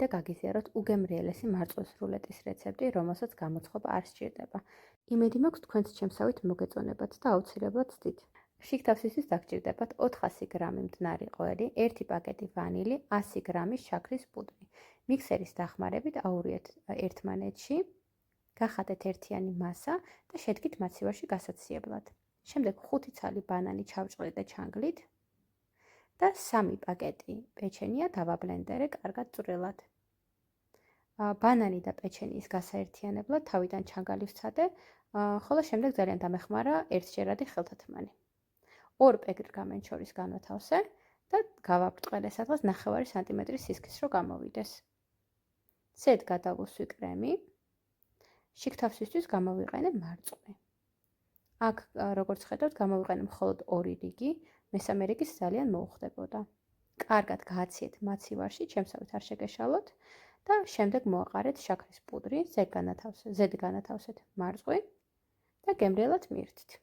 მინდა გაგიზიაროთ უგემრიელესი მარწვეს რულეტის რეცეპტი, რომელსაც გამოცხობა არ სჭირდება. იმედი მაქვს თქვენც ჩემსავით მოგეწონებათ და აუცილებლად ცდით. შიგთავსისთვის დაგჭირდებათ 400 გრამი მტნარი ყველი, 1 პაკეტი ვანილი, 100 გრამი შაქრის პუდრი. მიქსერის დახმარებით აურიეთ ერთმანეთში, გახატეთ ერთიანი მასა და შედგით მაცივარში გასაციებლად. შემდეგ 5 ცალი ბანანი ჩავჭყრით და ჩანგლით და 3 პაკეტი პეჩენია დავაბლენდერე კარგად წვრილად. ბანანი და პეჩენიის გასაერთიანებლად თავიდან ჩანგალი ვცადე, ხოლო შემდეგ ძალიან დამეხმარა ერთჯერადი ხელთათმანი. 2 პერგამენტ შორის განვათავსე და გავაბრტყელე სადღაც 9 სანტიმეტრის სისქის რო გამოვიდეს. ზედ გადავუსვი კრემი. შიგთავსისთვის გამოვიყენე მარწყვი. აქ როგორც ხედავთ, გამოვიყენე მხოლოდ 2 რიგი, მესამე რიგის ძალიან მოუხდებოდა. კარგად გააციეთ მაცივარში, ჩემსავით არ შეგეშალოთ და შემდეგ მოაყარეთ შაქრის პუდრი, ზედ განათავსეთ მარწყვი და გემრიელად მიირთით.